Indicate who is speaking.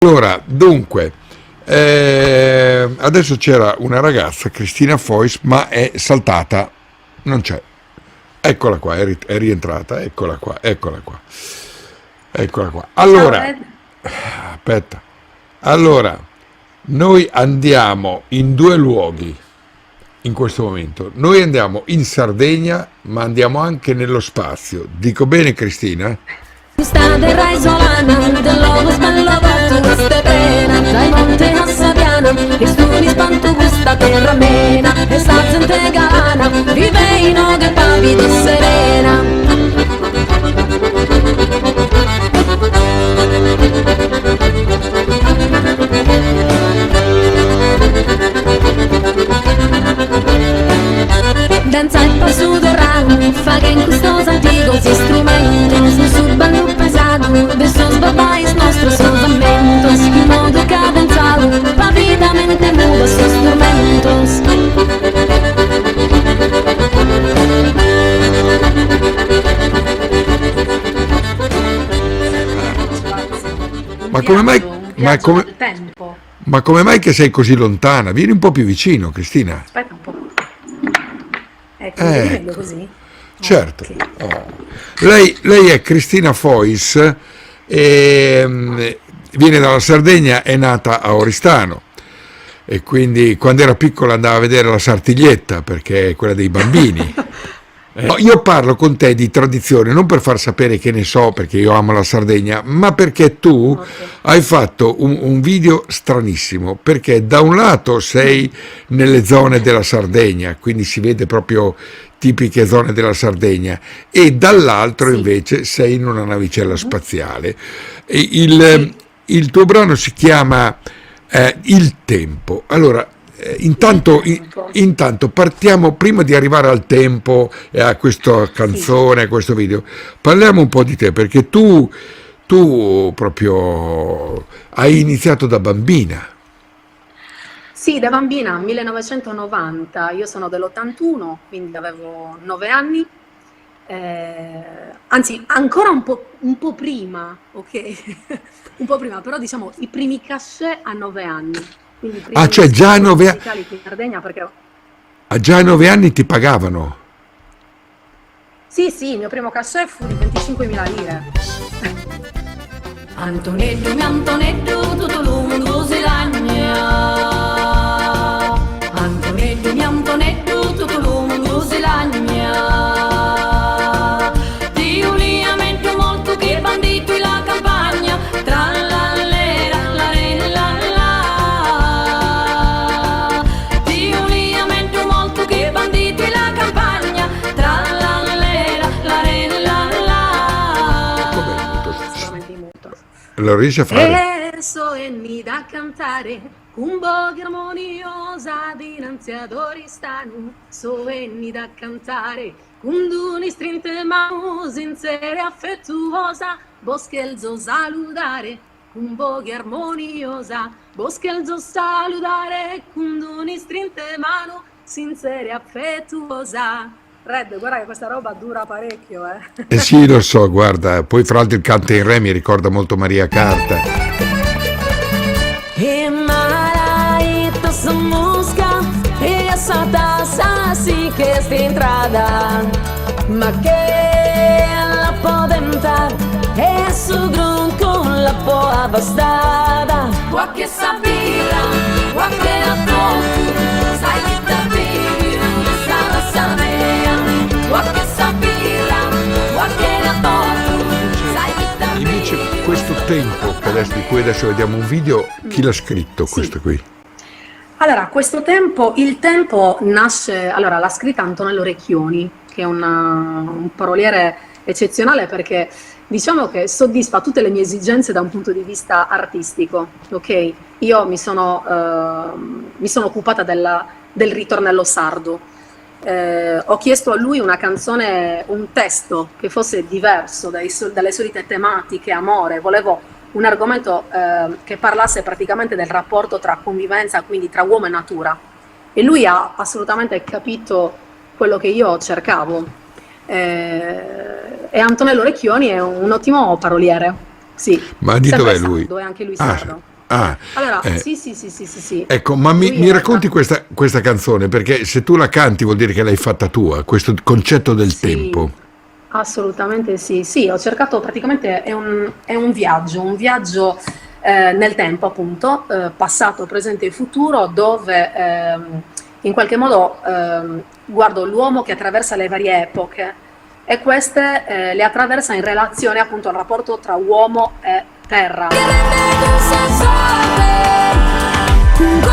Speaker 1: Allora, dunque, adesso c'era una ragazza, Cristina Fois, ma è saltata, non c'è. Eccola qua, è rientrata, eccola qua, eccola qua, eccola qua.
Speaker 2: Ciao
Speaker 1: Allora,
Speaker 2: Red.
Speaker 1: aspetta, allora, noi andiamo in due luoghi in questo momento. Noi andiamo in Sardegna, ma andiamo anche nello spazio. Dico bene, Cristina?
Speaker 3: Questa terra isolana, dell'uomo sballato, questa pena, dai monte a Saviana, che studi spanto questa terra mena, e sta gente galana, vive in oghe pavido serena. Danza il passo del ramo, fa che in questo antico si strumento, su ballo pesado, de sus babais nostros fundamentos, in modo cadenzado, pavidamente muda sus instrumentos.
Speaker 2: Un
Speaker 1: Ma come mai,
Speaker 2: viaggio, un
Speaker 1: ma
Speaker 2: viaggio
Speaker 1: come,
Speaker 2: nel tempo.
Speaker 1: ma come mai che sei così lontana? Vieni un po' più vicino, Cristina.
Speaker 2: Aspetta un po'. Ecco, mi vedi meglio
Speaker 1: Ecco,
Speaker 2: così?
Speaker 1: certo.
Speaker 2: Ok.
Speaker 1: Oh. Lei è Cristina Fois, e, viene dalla Sardegna, è nata a Oristano e quindi quando era piccola andava a vedere la Sartiglietta perché è quella dei bambini. No, io parlo con te di tradizione non per far sapere che ne so perché io amo la Sardegna, ma perché tu
Speaker 2: Ok.
Speaker 1: hai fatto un video stranissimo, perché da un lato sei nelle zone della Sardegna, quindi si vede proprio tipiche zone della Sardegna, e dall'altro
Speaker 2: Sì.
Speaker 1: invece sei in una navicella
Speaker 2: Mhm.
Speaker 1: spaziale. E
Speaker 2: Sì.
Speaker 1: il tuo brano si chiama Il tempo. Allora,
Speaker 2: Il
Speaker 1: intanto,
Speaker 2: tempo.
Speaker 1: intanto partiamo, prima di arrivare al tempo e a questa
Speaker 2: Sì.
Speaker 1: canzone, a questo video, parliamo un po' di te, perché tu proprio hai iniziato da bambina.
Speaker 2: Sì, da bambina, 1990, io sono dell'81, quindi avevo 9 anni, anzi ancora un po' prima, ok? Un po' prima, però diciamo i primi cachet a 9 anni, quindi i
Speaker 1: Ah,
Speaker 2: primi
Speaker 1: cioè
Speaker 2: spettacoli musicali qui in Sardegna, perché
Speaker 1: già a 9 anni ti pagavano.
Speaker 2: sì, sì, il mio primo cachet fu di 25.000 lire.
Speaker 3: Antonello, mio Antonello, tutto lungo si lagna. Antonello, mio Antonello, tutto lungo si lagna. Ti uliamento molto che bandito in la campagna, tra la lera, la re, la la. Ti uliamento molto che bandito in la campagna, tra la lera, la re, la
Speaker 1: Com'è?
Speaker 3: la.
Speaker 2: Sicuramente in muto.
Speaker 1: Lo riesci a fare?
Speaker 2: E so e mi da cantare un po' che armoniosa dinanzi ad Oristano, so e mi da cantare con duni strinte mano sincera e affettuosa, boschelzo salutare un po' che armoniosa, boschelzo salutare con duni strinte mano sincera e affettuosa. Red, guarda che questa roba dura parecchio, eh.
Speaker 1: Eh sì, lo so, guarda, poi fra l'altro il canta in re mi ricorda molto Maria Carta.
Speaker 3: E maraito essa música e essa dança assim que esta entrada. Ma che ela pode entrar e su grum con la boa bastada. Qualche sabira, qualche tofu, sai che da baby, sarà samea. Qualche sabira, qualche tofu, sai che da
Speaker 1: Invece
Speaker 3: baby.
Speaker 1: questo tempo di cui adesso vediamo un video, chi l'ha scritto
Speaker 2: Sì.
Speaker 1: questo qui?
Speaker 2: Allora, il tempo nasce, allora l'ha scritta Antonello Recchioni, che è un paroliere eccezionale perché diciamo che soddisfa tutte le mie esigenze da un punto di vista artistico, ok? Io mi sono occupata del ritornello sardo. Ho chiesto a lui una canzone, un testo che fosse diverso dalle solite tematiche, amore, volevo un argomento che parlasse praticamente del rapporto tra convivenza, quindi tra uomo e natura. E lui ha assolutamente capito quello che io cercavo. Antonello Recchioni è un ottimo paroliere, sì,
Speaker 1: Ma di
Speaker 2: sempre
Speaker 1: dov'è lui?
Speaker 2: sardo, è anche lui
Speaker 1: Ah,
Speaker 2: sardo.
Speaker 1: Ah,
Speaker 2: Allora,
Speaker 1: eh,
Speaker 2: sì.
Speaker 1: ecco, ma
Speaker 2: Lui
Speaker 1: mi
Speaker 2: è
Speaker 1: racconti questa canzone? Perché se tu la canti vuol dire che l'hai fatta tua, questo concetto del
Speaker 2: sì,
Speaker 1: tempo.
Speaker 2: assolutamente sì. Sì, ho cercato praticamente è un viaggio nel tempo, appunto, passato, presente e futuro, dove in qualche modo guardo l'uomo che attraversa le varie epoche e queste le attraversa in relazione appunto al rapporto tra uomo e terra.
Speaker 3: Che rende senso a te.